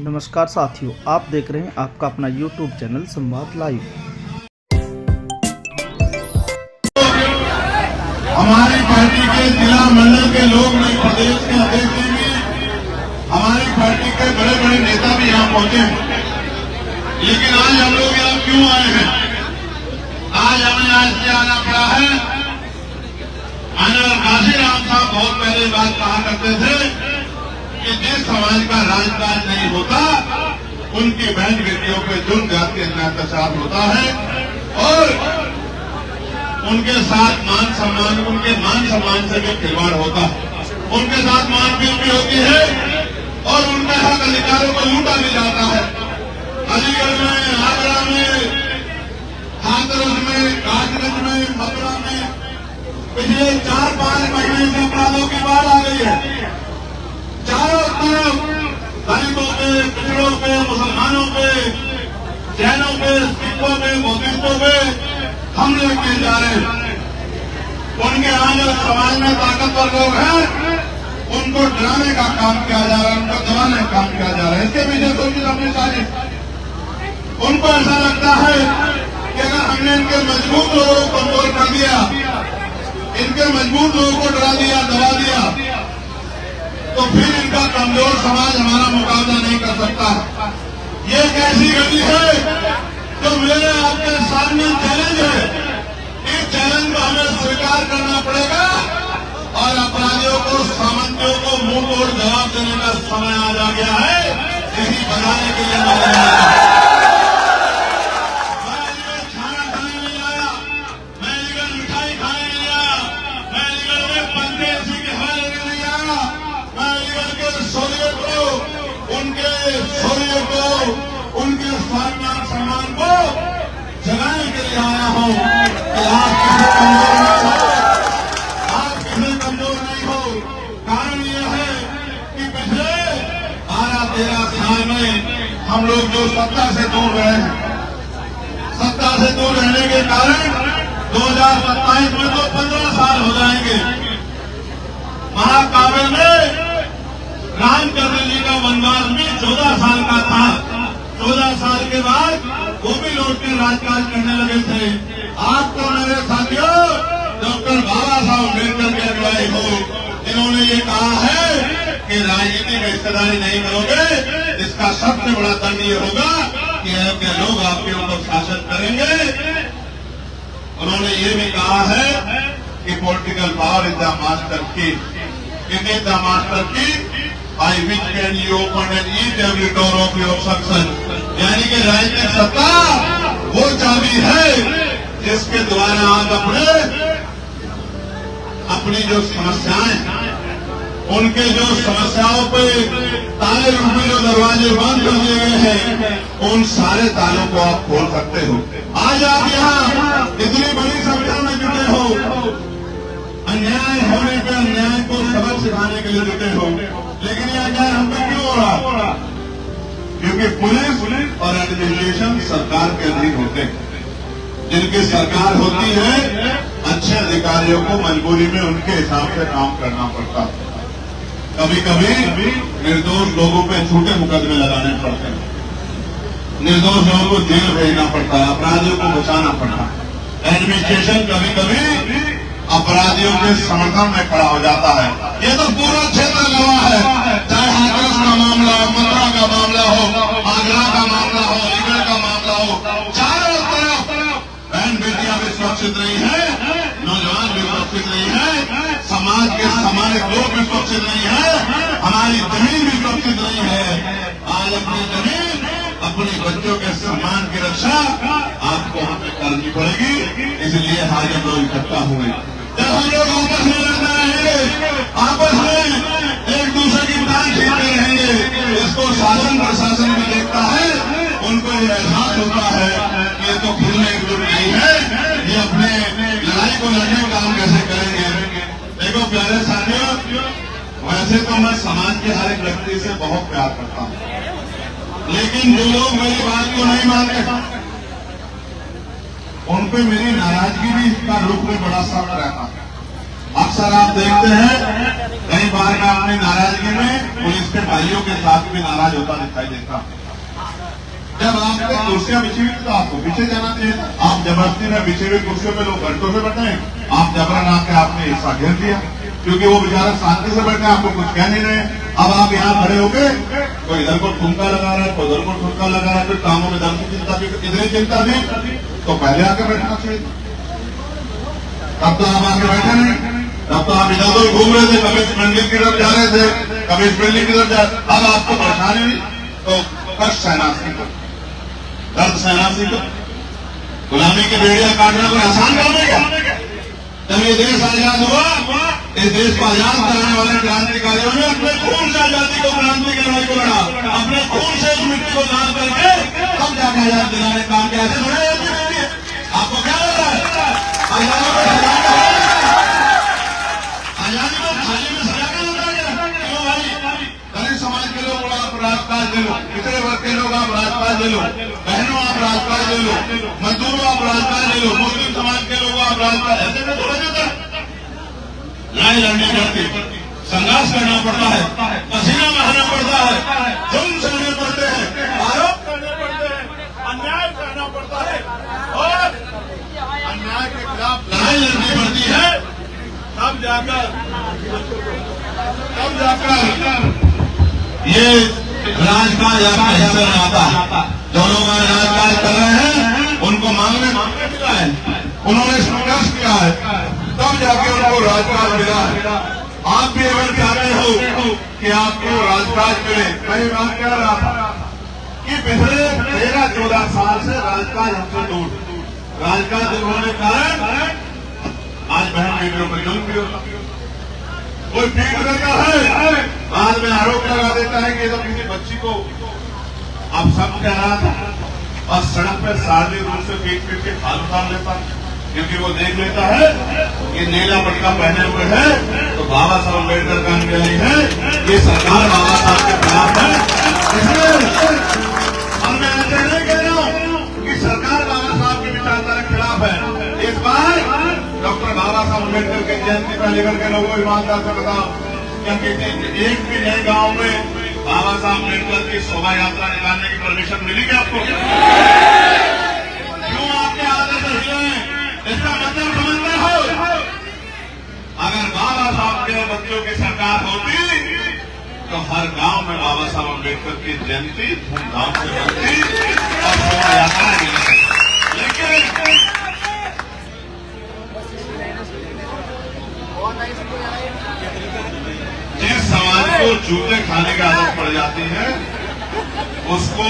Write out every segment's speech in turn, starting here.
नमस्कार साथियों, आप देख रहे हैं आपका अपना YouTube चैनल संवाद लाइव। हमारी पार्टी के जिला मंडल के लोग नहीं, प्रदेश के अध्यक्ष भी, हमारी पार्टी के बड़े बड़े नेता भी यहाँ पहुंचे हैं। लेकिन आज हम लोग यहाँ क्यों आए हैं? आज हमें यहाँ इसलिए आना पड़ा है। माननीय काशीराम साहब बहुत पहले बात कहा करते थे कि जिस समाज का राजकाज नहीं होता उनकी बहन बेटियों पे जुर्म जाति अत्याचार होता है और उनके साथ उनके मान सम्मान से भी खिलवाड़ होता है, उनके साथ मारपीट भी होती है और उनके हक अधिकारों को लूटा भी जाता है। अलीगढ़ में, आगरा में, हाथरस में, कासगंज में, मथुरा में पिछले 4-5 महीने से अपराधों की बाढ़ आ गई है। चारों तरफ दलितों पे, पिछड़ों पे, मुसलमानों पे, जैनों पे, सिखों पे, बौद्धिस्टों पे हमले किए जा रहे हैं। उनके आगे समाज में ताकतवर लोग हैं, उनको डराने का काम किया जा रहा है, उनको दबाने का काम किया जा रहा है। इसके पीछे सोचिए अपनी साजिश। उनको ऐसा लगता है कि अगर हमने इनके मजबूत लोगों को कमजोर कर दिया, इनके मजबूत लोगों को डरा दिया, दबा दिया, तो फिर इनका कमजोर समाज हमारा मुकाबला नहीं कर सकता। ये एक ऐसी गति है जो मेरे आपके सामने चैलेंज है। इस चैलेंज को हमें स्वीकार करना पड़ेगा और अपराधियों को, सामंतियों को मुंह तोड़ जवाब देने का समय आ गया है। यही बनाने के लिए मैं खाना खाने नहीं आया, मैं इधर मिठाई खाने नहीं आया, मैं इधर में पंखे ऐसी के हवा लेने नहीं आया, मैं इधर के शौर्य को, उनके सम्मान को जगाने के लिए आया हूं कि आप किसी कमजोर नहीं हो। कारण यह है कि पिछले 12-13 साल में हम लोग जो सत्ता से दूर रहे हैं, सत्ता से दूर रहने के कारण 2027 में तो 15 साल हो जाएंगे। महाकाव्य में रामचंद्र जी का वनवास भी 14 साल का था। 14 साल के बाद वो भी लौट के राजकाज करने लगे थे। आपको मेरे साथियों डॉक्टर बाबा साहब अम्बेडकर के अनुयायी हो, जिन्होंने ये कहा है कि राजनीति में हिस्सेदारी नहीं करोगे, इसका सबसे बड़ा दंड ये होगा कि आपके लोग आपके ऊपर शासन करेंगे। उन्होंने ये भी कहा है कि political power is the master की, इट इज द मास्टर की by which can you open and each every door of your success। यानी कि राजनीतिक सत्ता वो चाबी है जिसके द्वारा आप अपनी जो समस्याएं, उनके जो समस्याओं पे ताले रूपी जो दरवाजे बंद कर दिए गए हैं, उन सारे तालों को आप खोल सकते हो। आज आप यहाँ इतनी बड़ी संख्या में जुटे हो, अन्याय होने पे अन्याय को सबक सिखाने के लिए जुटे हो, लेकिन ये अन्याय हम पे क्यों हो रहा? क्योंकि पुलिस और एडमिनिस्ट्रेशन सरकार के अधीन होते हैं। जिनकी सरकार होती है, अच्छे अधिकारियों को मजबूरी में उनके हिसाब से काम करना पड़ता है। कभी कभी निर्दोष लोगों पे झूठे मुकदमे लगाने पड़ते हैं, निर्दोष लोगों को जेल भेजना पड़ता है, अपराधियों को बचाना पड़ता है। एडमिनिस्ट्रेशन कभी कभी अपराधियों के समर्थन में खड़ा हो जाता है। ये तो पूरा क्षेत्र गवाह है, चाहे हाथरस का मामला हो, मथुरा का मामला हो, आगरा का मामला हो, अलीगढ़ का मामला हो, चारों तरफ बहन बेटियां भी सुरक्षित नहीं है, नौजवान भी सुरक्षित नहीं है, समाज के सामाजिक लोग भी सुरक्षित नहीं है, हमारी जमीन भी सुरक्षित नहीं है। आज अपनी जमीन, अपने बच्चों के सम्मान की रक्षा आपको हमें करनी पड़ेगी। इसलिए आज हम लोग इकट्ठा हुए। जब हम लोग आपस में लड़ते रहेंगे, आपस में एक दूसरे की टांग खींचते रहेंगे, इसको शासन प्रशासन भी देखता है, उनको ये एहसास होता है कि ये तो खुद में एकजुट नहीं है, ये अपने लड़ाई को लड़ने का काम कैसे करेंगे। देखो प्यारे साथियों, वैसे तो मैं समाज के हर एक व्यक्ति से बहुत प्यार करता हूँ, लेकिन जो लोग मेरी बात को नहीं मानते, उन पे मेरी नाराजगी भी इसका रूप में बड़ा सख्त रहता है। अक्सर आप देखते हैं कई बार मैं अपनी नाराजगी में पुलिस के भाइयों के साथ भी नाराज होता दिखाई देता हूं। जब आपने कुर्सियां बिछी हुई तो आपको पीछे जाना चाहिए। आप जबरदस्ती में बिछी हुई कुर्सियों पे लोग घंटों से बैठे हैं, आप जबरन आके आपने हिस्सा घेर दिया, क्योंकि वो बेचारा शांति से बैठे, आपको कुछ कह नहीं रहे। अब आप यहाँ खड़े होके कोई इधर को ठुमका लगा रहा है, कोई उधर को ठुमका लगा रहा है, फिर कामों में दर्द की चिंता भी, इतनी चिंता थी तो पहले आके बैठना चाहिए। तब तो आप आके बैठे नहीं, तब तो आप इधर उधर घूम रहे थे, कभी इस मंदिर की तरफ जा रहे थे, कभी इस बिल्डिंग की तरफ जा रहे। अब आपको परेशानी हुई तो कष्ट सहना सीखो, दर्द सहना सीखो। गुलामी के बेड़िया काटना कोई आसान काम है क्या? जब ये देश आजाद हुआ, इस देश को आजाद कराने वाले क्रांतिकारियों ने अपने खून से आजादी को, क्रांति की लड़ाई को लड़ा, अपने खून से उस मिट्टी को दान करके तब जाकर आजाद दिलाने काम किया। ऐसे थोड़े आपको क्या लग रहा है? आजादी को थाली में सजा के लगा गया। क्यों भाई? दलित समाज के लोग आप राजकाज ले लो, पिछड़े वर्ग के लोग आप राजकाज ले लो, बहनों आप राजकाज ले लो, मजदूरों आप राजकाज ले लो, मुस्लिम समाज के लोग आप राजकाज, ऐसे में थोड़ा जाता है। लड़ाई लड़नी पड़ती, संघर्ष करना पड़ता है, पसीना बहाना पड़ता है, जुल्म सहने पड़ते हैं, आरोप करने पड़ते हैं, अन्याय करना पड़ता है और अन्याय के खिलाफ लड़ाई लड़नी पड़ती है। तब जाकर ये राजकाज आपका हिस्सा में आता। जो लोग आज राजकाज कर रहे हैं उनको मांगने मिला है, उन्होंने संघर्ष किया है, तब जाके उनको राजकाज मिला है। आप भी अगर चाहते हो कि आपको राजकाज मिले, मैं बात कह रहा था कि पिछले 13-14 साल से राजकाज हमसे दूर, राजकाज दूर होने के कारण आज बहन बेटियों पर जुल्म भी होता, कोई पीट देता है, बाद में आरोप लगा देता है कि तो किसी बच्ची को आप सब कह रहा था और सड़क पर शारीरिक रूप से पीट के खाल उतार लेता, क्योंकि वो देख लेता है ये नीला पटका पहने हुए है तो बाबा साहब अम्बेडकर का अनुयायी है, ये सरकार बाबा साहब के खिलाफ है। और मैं ऐसे नहीं कह रहा हूं कि सरकार बाबा साहब की विचारधारा के खिलाफ है। इस बार डॉक्टर बाबा साहब अम्बेडकर की जयंती पर लेकर के लोगों ईमानदार से बताओ, क्या किसी एक भी नए गांव में बाबा साहब अम्बेडकर की शोभा यात्रा निकालने की परमिशन मिली क्या आपको? क्यों आपके आदत हिले? इसका मतलब समझते हो, अगर बाबा साहब के बच्चों की सरकार होती तो हर गांव में बाबा साहब अम्बेडकर की जयंती धूमधाम से बनती और शोभा यात्रा निकलती। लेकिन जिस समाज को जूते खाने की आदत पड़ जाती है उसको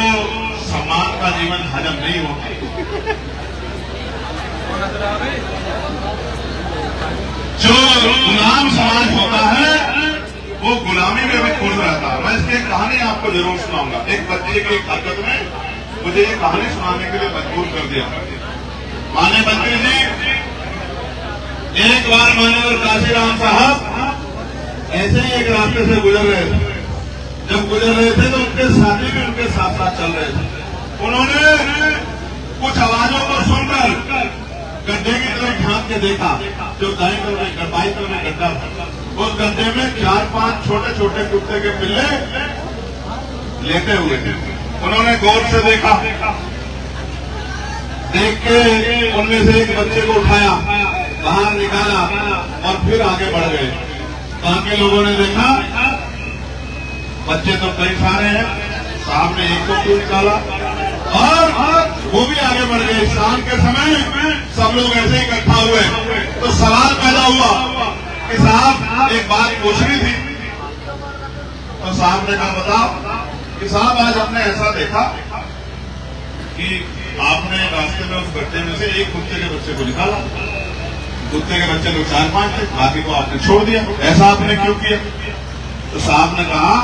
सम्मान का जीवन हजम नहीं होता। जो गुलाम समाज होता है वो गुलामी में भी खुश रहता है। मैं इसकी एक कहानी आपको जरूर सुनाऊंगा। एक बच्चे की एक हरकत में मुझे ये कहानी सुनाने के लिए मजबूर कर दिया। माने मंत्री जी, एक बार मान्यवर काशीराम साहब ऐसे ही एक रास्ते से गुजर रहे थे। जब गुजर रहे थे तो उनके साथी भी उनके साथ साथ चल रहे थे। उन्होंने कुछ आवाजों को सुनकर गड्ढे की तरफ झांक के देखा, जो दाई तरफ बाई तरफ में गड्ढा था। उस गड्ढे में 4-5 छोटे छोटे कुत्ते के पिल्ले लेटे हुए थे। उन्होंने गौर से देखा, देख के उनमें से एक बच्चे को उठाया, बाहर निकाला और फिर आगे बढ़ गए। बाकी लोगों ने देखा बच्चे तो कई सारे हैं, साहब ने एक को निकाला और वो भी आगे बढ़ गए। शाम के समय सब लोग ऐसे ही इकट्ठा हुए तो सवाल पैदा हुआ कि साहब एक बात पूछनी थी। तो साहब ने कहा बताओ। कि साहब आज हमने ऐसा देखा कि आपने रास्ते में उस गड्ढे में से एक कुत्ते के बच्चे को निकाला। कुत्ते के बच्चे लोग 4-5 थे, बाकी को आपने छोड़ दिया। ऐसा आपने क्यों किया? तो साहब ने कहा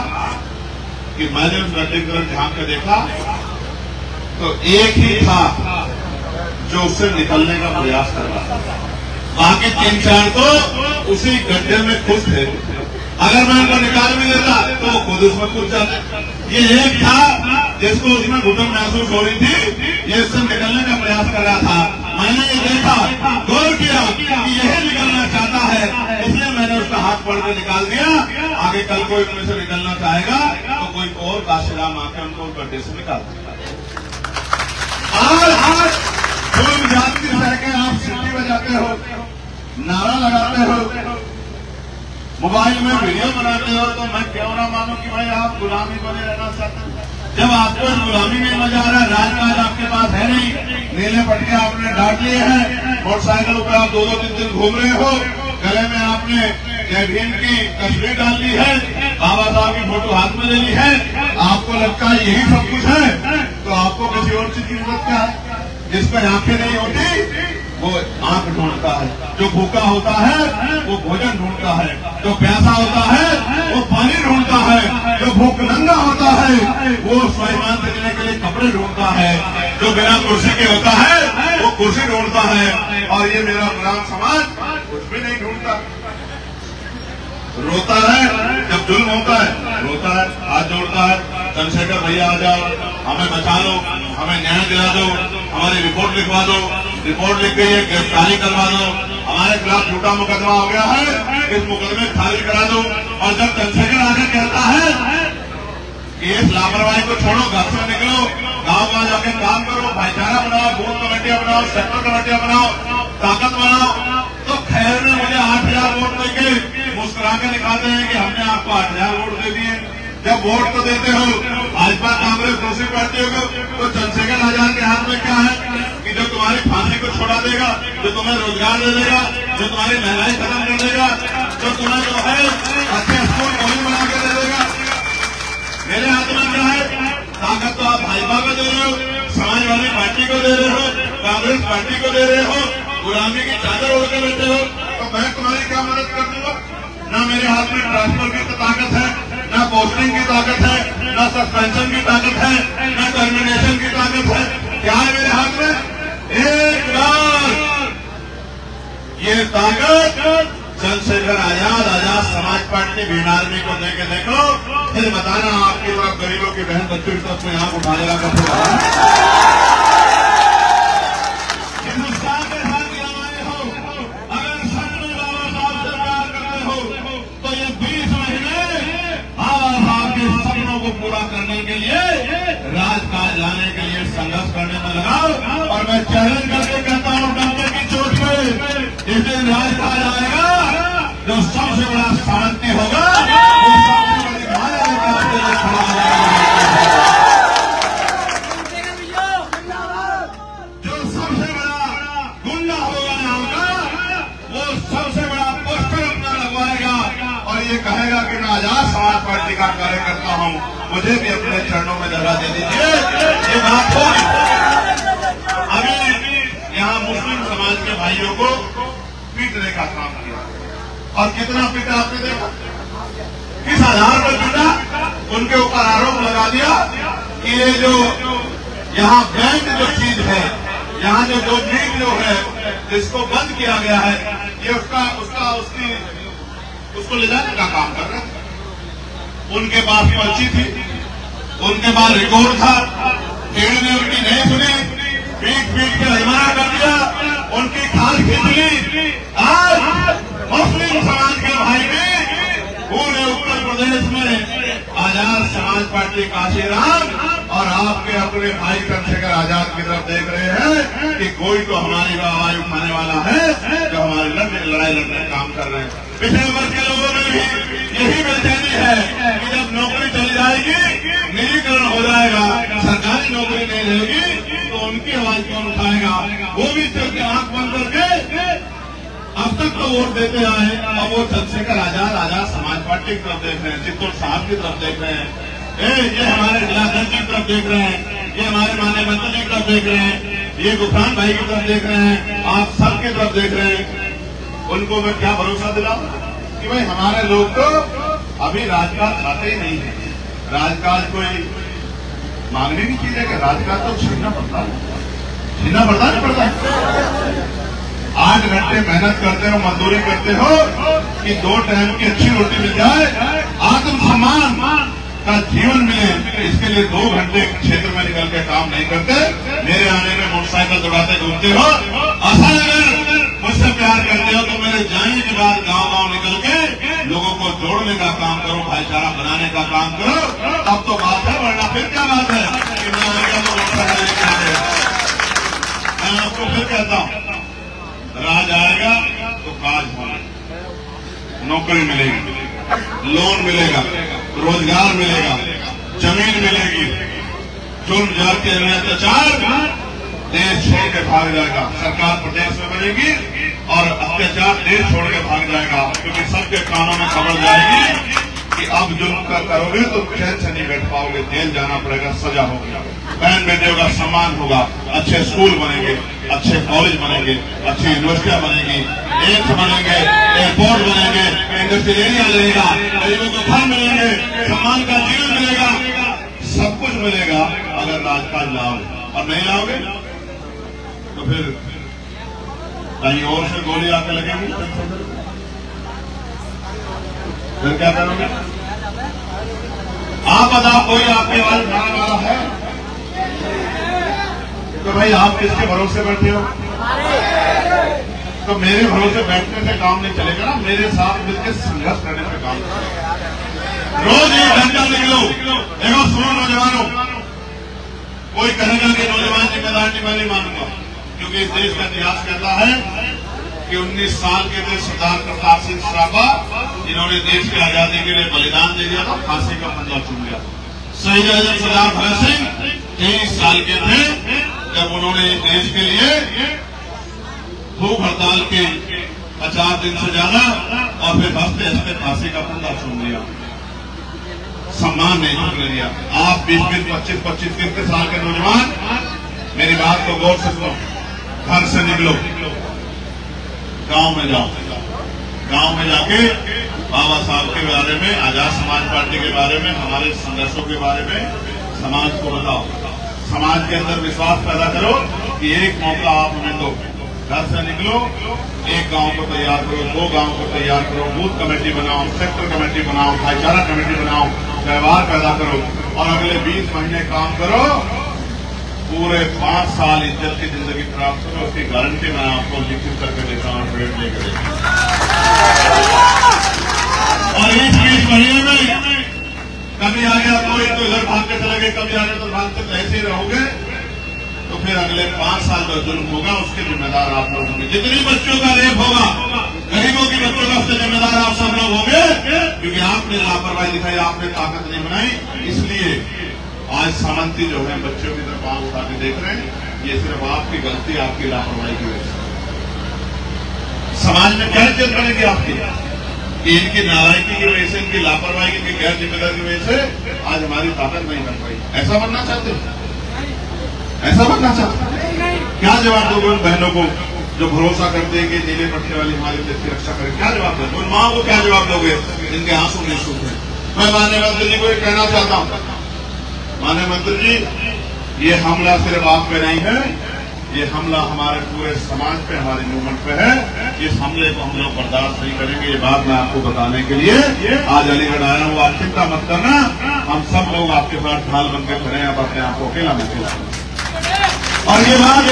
कि मैंने उस गड्ढे की तरफ झांक कर देखा तो एक ही था जो उससे निकलने का प्रयास कर रहा था, बाकी 3-4 तो उसी गड्ढे में खुश थे। अगर मैं उनको निकाल भी देता तो वो खुद उसमें कूद जाते। ये एक था जिसको उसमें घुटन महसूस हो रही थी, ये इससे निकलने का प्रयास कर रहा था। मैंने ये देखा, गौर किया कि यही निकलना चाहता है, इसलिए मैंने उसका हाथ पकड़ के निकाल दिया। आगे कल कोई उनमें से निकलना चाहेगा तो कोई और काशीराम आके उनको गड्ढे से निकाल देगा। आज कोई जाति सह के आप सीटी बजाते हो, नारा लगाते हो, मोबाइल में वीडियो बनाते हो, तो मैं क्यों ना मानूं कि भाई आप गुलामी बने रहना चाहते हैं। जब आपको इस गुलामी में मजा आ रहा है, राजकाज आपके पास है नहीं, नीले पट्टे आपने डांट लिए हैं, मोटरसाइकिल पर आप 2-2 दिन घूम रहे हो, गले में आपने जय भीम की तस्वीर डाल ली है, बाबा साहब की फोटो हाथ में ले ली है, आपको लगता है यही सब कुछ है, तो आपको किसी और चीज की जरूरत क्या है? जिसको आंखें नहीं होती वो आंख ढूंढता है, जो भूखा होता है वो भोजन ढूंढता है, जो प्यासा होता है वो पानी ढूंढता है, जो भूखनंगा होता है वो स्वाभिमान देने के लिए कपड़े ढूंढता है, जो बिना कुर्सी के होता है वो कुर्सी ढूंढता है। और ये मेरा गुलाम समाज कुछ भी नहीं ढूंढता, रोता है जब जुल्म होता है, रोता है, हाथ जोड़ता है, चंद्रशेखर भैया आ जाओ, हमें बचा लो, हमें न्याय दिला दो, हमारी रिपोर्ट लिखवा दो, रिपोर्ट लिख गई है गिरफ्तारी करवा दो, हमारे खिलाफ झूठा मुकदमा हो गया है, इस मुकदमे खारिज करा दो। और जब चंद्रशेखर आकर कहता है कि इस लापरवाही को छोड़ो, घर से निकलो, गाँव जाके काम करो, भाईचारा बनाओ, बूथ कमेटियां बनाओ, सेक्टर कमेटियां बनाओ, ताकत बनाओ, तो खैर ने मुझे 8000 वोट देके मुस्कुरा के दिखाते हैं कि हमने आपको 8000 वोट दे दिए। जब वोट तो देते हो भाजपा कांग्रेस दूसरी पार्टियों को, तो चंद्रशेखर आजाद के हाथ में क्या है कि जो तुम्हारी फांसी को छोड़ा देगा, जो तुम्हें रोजगार दे देगा, जो तुम्हारी महंगाई खत्म कर देगा, जो तुम्हें जो है अच्छे स्कूल कॉलेज बना के दे देगा। मेरे हाथ में क्या है? ताकत तो आप भाजपा को दे रहे हो, समाजवादी पार्टी को दे रहे हो, कांग्रेस पार्टी को दे रहे हो, गुलामी की चादर ओढ़ के बैठे हो, तो मैं तुम्हारी क्या मदद कर दूंगा? ना मेरे हाथ में ट्रांसफर की ताकत है, ना पोस्टिंग की ताकत है, ना सस्पेंशन की ताकत है, ना टर्मिनेशन की ताकत है। क्या है मेरे हाथ में? एक बार ये ताकत चंद्रशेखर आजाद समाज पार्टी भीम आर्मी को देके देखो, फिर बताना आपकी तरफ गरीबों की बहन बच्चों की तरफ में आंख उठाएगा कब? हिंदुस्तान के साथ लगाए हो, अगर सच में बाबा साहब से प्यार करते हो, तो ये 20 महीने बाबा साहब के सपनों को पूरा करने के लिए, राजकाज लाने के लिए संघर्ष करने में लगाओ। और मैं चैलेंज करके कहता हूँ, डंडे की चोट पे जिस दिन राजकाज आएगा, जो सबसे बड़ा शांति होगा, वो सबसे बड़ी भाला लेकर आपके लिए खड़ा हो जाएगा। जो सबसे बड़ा गुंडा होगा यहाँ का, वो सबसे बड़ा पोस्टर अपना लगवाएगा और ये कहेगा कि मैं आजाद समाज पार्टी का कार्यकर्ता हूँ, मुझे भी अपने चरणों में जगह दे दीजिए। ये बात होगी। अभी यहाँ मुस्लिम समाज के भाइयों को पीटने का काम किया, और कितना पीटा आपने देखा, किस आधार पर पीटा? उनके ऊपर आरोप लगा दिया कि ये जो यहाँ बैंड जो चीज है, यहाँ जो नीट जो है जिसको बंद किया गया है, ये उसको ले जाने का काम कर रहे थे। उनके पास पर्ची थी, उनके पास रिकॉर्ड था, भीड़ ने उनकी नहीं सुनी, पीट के हजमाना कर दिया, उनकी खाल खींच ली। आज मुस्लिम समाज के भाई भी पूरे उत्तर प्रदेश में आजाद समाज पार्टी काशीराम और आपके अपने भाई चंद्रशेखर आजाद की तरफ देख रहे हैं कि कोई तो हमारी आवाज उठाने वाला है, जो हमारी लड़ाई लड़ने काम कर रहे हैं। पिछले वर्ग के लोगों में भी यही बेचैनी है कि जब नौकरी चली जाएगी, निजीकरण हो जाएगा, सरकारी नौकरी नहीं रहेगी, तो उनकी आवाज कौन उठाएगा? वो भी सिर्फ आंख बंद करके अब तक तो वोट देते आए, अब वो चंद्रशेखर आजाद समाज पार्टी की तरफ देख रहे हैं, चित्तौड़ साहब की तरफ देख रहे हैं, ये हमारे जिलाधर की तरफ देख रहे हैं, ये हमारे माननीय मंत्री की तरफ देख रहे हैं, ये गुफरान भाई की तरफ देख रहे हैं, आप सबकी तरफ देख रहे हैं। उनको मैं क्या भरोसा दिलाऊं कि भाई हमारे लोग तो अभी राजकाज खाते ही नहीं है। राजकाज कोई मांगने की चीज है कि राजकाज तो छीनना पड़ता नहीं पड़ता। 8 घंटे मेहनत करते हो, मजदूरी करते हो कि 2 टाइम की अच्छी रोटी मिल जाए, आत्मसम्मान का जीवन मिले, इसके लिए 2 घंटे क्षेत्र में निकल के काम नहीं करते। मेरे आने में मोटरसाइकिल दौड़ाते घूमते हो। असल अगर मुझसे प्यार करते हो तो मेरे जाने के बाद गांव-गांव निकल के लोगों को जोड़ने का काम करो, भाईचारा बनाने का काम करो। अब तो बात है, वरना फिर क्या बात है कि मैं आ गया तो वोट करने क्या है। मैं आपको फिर कहता हूं, राज आएगा तो काज होगा, नौकरी मिलेगी, लोन मिलेगा, रोजगार मिलेगा, जमीन मिलेगी। जुल्म जाति अत्याचार देश छोड़ के भाग जाएगा, सरकार प्रदेश में बनेगी और अत्याचार देश छोड़ के भाग जाएगा, क्योंकि सबके कानों में खबर जाएगी कि अब जुल्म का करोगे तो चैन से नहीं बैठ पाओगे, जेल जाना पड़ेगा, सजा होगी। बहन बेटियों का सम्मान होगा, अच्छे स्कूल बनेंगे, अच्छे कॉलेज बनेंगे, अच्छी यूनिवर्सिटियां बनेंगी, एम्स बनेंगे, एयरपोर्ट बनेंगे, इंडस्ट्रियल एरिया लगेगा, गरीबों को घर मिलेंगे, सम्मान का जीवन मिलेगा, सब कुछ मिलेगा अगर राजकाज लाओगे। और नहीं लाओगे तो फिर कहीं और से गोली आके लगेगी, फिर क्या करोगे? आप बताओ, कोई आपके आवाज उठाने वाला है तो भाई आप किसके भरोसे बैठे हो? तो मेरे भरोसे बैठने से काम नहीं चलेगा ना, मेरे साथ मिलकर संघर्ष करने से काम चलेगा। रोज एक घंटा निकलो। देखो सुनो नौजवानों, कोई कहेगा कि नौजवान जिम्मेदार नहीं, मैं नहीं मानूंगा, क्योंकि इस देश का इतिहास कहता है कि 19 साल के थे सरदार प्रताप सिंह सराभा, जिन्होंने देश की आजादी के लिए बलिदान दे दिया था, फांसी का फंदा चूम गया। शहीद आजम सरदार भगत सिंह 23 साल के थे जब उन्होंने देश के लिए भूख हड़ताल के 50 दिन से ज्यादा और फिर हंसते हंसते फांसी का फंदा चूम लिया, सम्मान नहीं चुकने दिया। आप 20-20, 25-25, 30 साल के नौजवान मेरी बात को गौर से सुनो, घर से निकलो, गांव में जाओ, गांव में जाके बाबा साहब के बारे में, आजाद समाज पार्टी के बारे में, हमारे संघर्षों के बारे में समाज को बताओ। समाज के अंदर विश्वास पैदा करो कि एक मौका आप हमें दो, घर से निकलो, एक गांव को तैयार करो, 2 गांव को तैयार करो, बूथ कमेटी बनाओ, सेक्टर कमेटी बनाओ, भाईचारा कमेटी बनाओ, व्यवहार पैदा करो और अगले 20 महीने काम करो, पूरे 5 साल इज्जत की जिंदगी प्राप्त करो। उसकी गारंटी मैं आपको लिखित करके देता हूँ, ट्रेड लेकर। और इस 20 महीने में कभी आ गया कोई तो इधर भाग के चले गए, कभी आ गया तो भागते, ऐसे ही रहोगे तो फिर अगले 5 साल जो जुल्म होगा उसके जिम्मेदार आप लोग होंगे। जितनी बच्चों का रेप होगा, गरीबों की बच्चों का उसके जिम्मेदार आप सब लोग होंगे, क्योंकि आपने लापरवाही दिखाई, आपने ताकत नहीं बनाई। इसलिए आज सामंती जो है बच्चों की तरफ आंख उठा के देख रहे हैं, ये सिर्फ आपकी गलती, आपकी लापरवाही की वजह से। समाज में क्या इज्जत बनेगी आपकी? कि इनकी नालायकी की वजह से, इनकी लापरवाही, इनकी गैर जिम्मेदारी की वजह से आज हमारी ताकत नहीं बन पाई। ऐसा बनना चाहते? ऐसा बनना चाहते? क्या जवाब दोगे उन बहनों को जो भरोसा करते हैं कि नीले पट्टे वाली हमारे देश की रक्षा करें? क्या जवाब दोगे? उन माओ को क्या जवाब दोगे जिनके आंसू नहीं सूख रहे? मैं माननीय मंत्री जी को ये कहना चाहता हूं, माननीय मंत्री जी, ये हमला सिर्फ आप पे नहीं है, ये हमला हमारे पूरे समाज पे, हमारे मूवमेंट पे है। इस हमले को हम लोग बर्दाश्त नहीं करेंगे। ये बात मैं आपको बताने के लिए आज अलीगढ़ आया हूँ। आप चिंता मत करना, हम सब लोग आपके साथ ढाल बनकर खड़े हैं। आप अपने आप को अकेला महसूस करें। और ये बात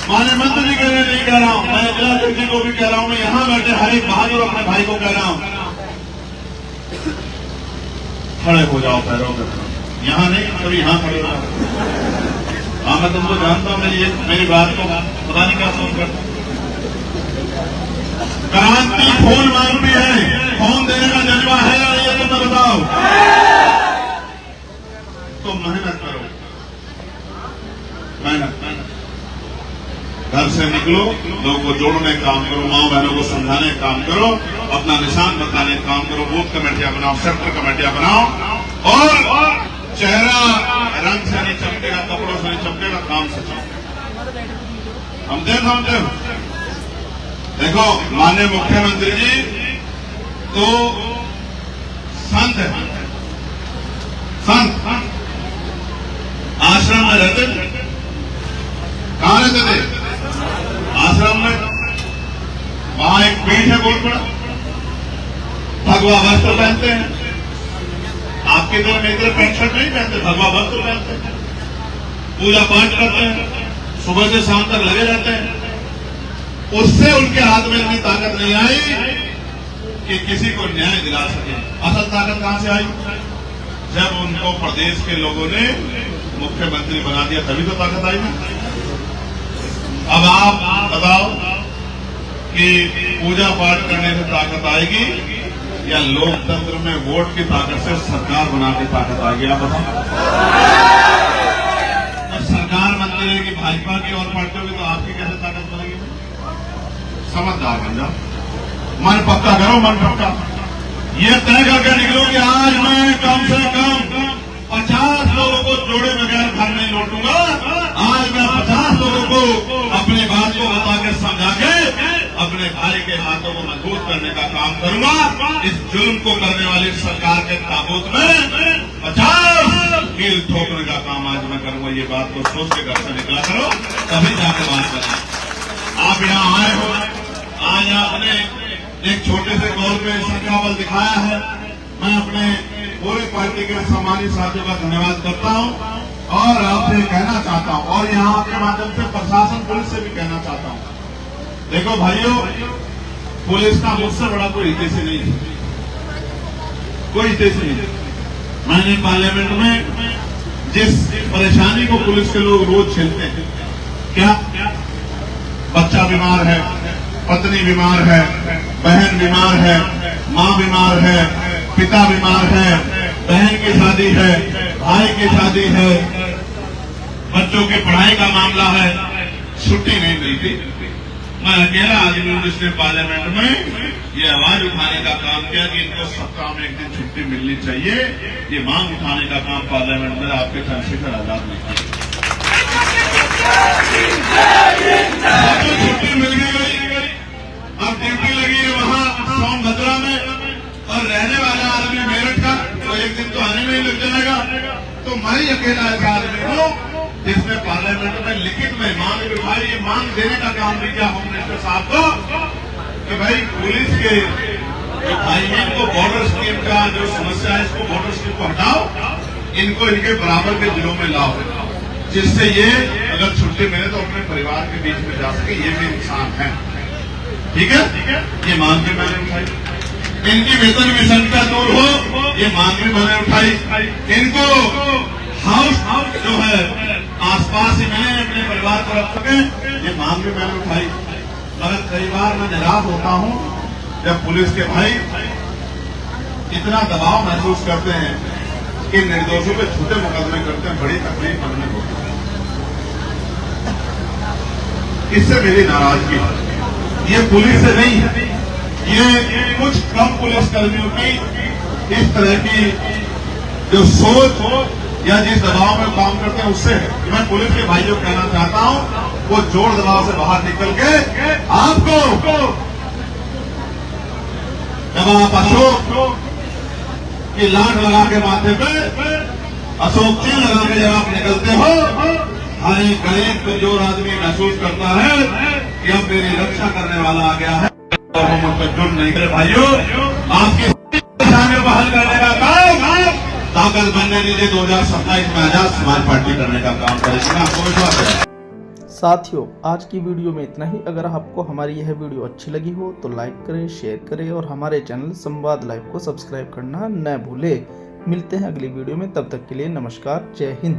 माननीय मंत्री जी के लिए नहीं कह रहा हूँ, मैं जिलाध्यक्ष जी को भी कह रहा हूँ, मैं यहाँ बैठे हर एक बहादुर अपने भाई को कह रहा हूँ, खड़े हो जाओ पैरों पे। यहाँ नहीं, कभी यहाँ खड़े हो जाओ। हाँ, मैं तुमको जानता हूँ, मेरी बात को पता नहीं क्या सोच करता। क्रांति खून मांगती है, खून देने का जज्बा है या नहीं, ये तो बताओ। तो मेहनत करो, मेहनत। घर से निकलो, लोगों को जोड़ने का काम करो, माँ बहनों को समझाने का काम करो, अपना निशान बताने का काम करो, बूथ कमेटियां बनाओ, सेक्टर कमेटियां बनाओ और चेहरा रंग से नहीं चमकेगा, कपड़ों से नहीं चमकेगा, काम से चमकेगा। समझे? देखो माननीय मुख्यमंत्री जी तो संत है, संत आश्रम में रहते थे। कहाँ रहते थे? आश्रम में। वहां एक पीठ है बहुत बड़ा, भगवा वस्त्र पहनते हैं। आपके तरह मेरी तरह पैंट शर्ट नहीं पहनते, भगवा वस्त्र पहनते हैं, पूजा पाठ करते हैं, सुबह से शाम तक लगे रहते हैं। उससे उनके हाथ में इतनी ताकत नहीं आई कि किसी को न्याय दिला सके। असल ताकत कहां से आई? जब उनको प्रदेश के लोगों ने मुख्यमंत्री बना दिया, तभी तो ताकत आई ना। अब आप बताओ कि पूजा पाठ करने से ताकत आएगी या लोकतंत्र में वोट की ताकत से सरकार बना के ताकत आएगी? आप बताओ। जब सरकार बनती रहेगी भाजपा की और पार्टियों की, तो आपकी कैसे ताकत बनेगी? समझदार बन जाओ, मन पक्का करो, मन पक्का। ये तय करके निकलो कि आज मैं कम से कम 50 लोगों को जोड़े बगैर घर नहीं लौटूंगा। आज मैं 50 लोगों को अपनी बात को बता के समझा के अपने भाई के हाथों को मजबूत करने का काम करूंगा। इस जुल्म को करने वाली सरकार के ताबूत में 50 कील ठोकने का काम आज मैं करूंगा। ये बात को सोच के घर से निकला करो, तभी जाकर बात करना। आप यहाँ आए हो, आज आपने एक छोटे से कॉल पे संख्याबल दिखाया है। मैं अपने पूरे पार्टी के सम्मानित साथियों का धन्यवाद करता हूं और आपसे कहना चाहता हूं, और यहां आपके माध्यम से प्रशासन पुलिस से भी कहना चाहता हूं। देखो भाइयों, पुलिस का मुझसे बड़ा कोई हितैषी नहीं है, कोई हितैषी नहीं। मैंने पार्लियामेंट में जिस परेशानी को पुलिस के लोग रोज झेलते हैं, क्या बच्चा बीमार है, पत्नी बीमार है, बहन बीमार है, माँ बीमार है, पिता बीमार है, बहन की शादी है, भाई की शादी है, बच्चों की पढ़ाई का मामला है, छुट्टी नहीं मिलती। मैं अकेला आदमी हूं जिसने पार्लियामेंट में ये आवाज उठाने का काम किया कि इनको सप्ताह में एक दिन छुट्टी मिलनी चाहिए। ये मांग उठाने का काम पार्लियामेंट में आपके चंद्रशेखर आजाद ने किया। छुट्टी मिल गई, अब ड्यूटी लगी है वहां सोनभद्रा में, और रहने वाला आदमी मेरठ का, तो एक दिन तो आने में ही लग जाएगा। तो मैं ही अकेला ऐसा आदमी हूं जिसने पार्लियामेंट में लिखित में मांग उठाई। ये मांग देने का काम भी किया होम मिनिस्टर साहब को कि भाई पुलिस के जो भाई हैं इनको बॉर्डर स्कीम का जो समस्या है, इसको बॉर्डर स्कीम को हटाओ, इनको इनके बराबर के जिलों में लाओ, जिससे ये अगर छुट्टी मिले तो अपने परिवार के बीच में जा सके। ये भी इंसान है, ठीक है। ये मांग भी मैंने उठाई। इनकी वेतन विषमता दूर हो, ये मांग भी मैंने उठाई। इनको हाउस जो है आसपास ही मिले, अपने परिवार को रख सके, ये मांग भी मैंने उठाई। मगर कई बार मैं निराश होता हूं जब पुलिस के भाई इतना दबाव महसूस करते हैं कि निर्दोषों पे छोटे मुकदमे करते हैं। बड़ी तकलीफ हमें होती है, इससे मेरी नाराजगी है। ये पुलिस से नहीं है, ये कुछ कम पुलिस कर्मियों की इस तरह की जो सोच हो या जिस दबाव में काम करते हैं उससे है। मैं पुलिस के भाइयों को कहना चाहता हूं, वो जोर दबाव से बाहर निकल के आपको जब आप अशोक की लाट लगा के माथे पे अशोक चीन लगा के जब आप निकलते हो, हर एक गरीब कमजोर आदमी महसूस करता है कि अब मेरी रक्षा करने वाला आ गया है और हम उन पर जुर्म नहीं करे। भाइयों, आपकी परेशानियों को हल करने का काम ताकत बनने दीजिए। 2027 में आजाद समाज पार्टी करने का काम करेगी, आपको विश्वास है। साथियों, आज की वीडियो में इतना ही। अगर आपको हमारी यह वीडियो अच्छी लगी हो तो लाइक करें, शेयर करें और हमारे चैनल संवाद लाइव को सब्सक्राइब करना न भूलें। मिलते हैं अगली वीडियो में, तब तक के लिए नमस्कार, जय हिंद।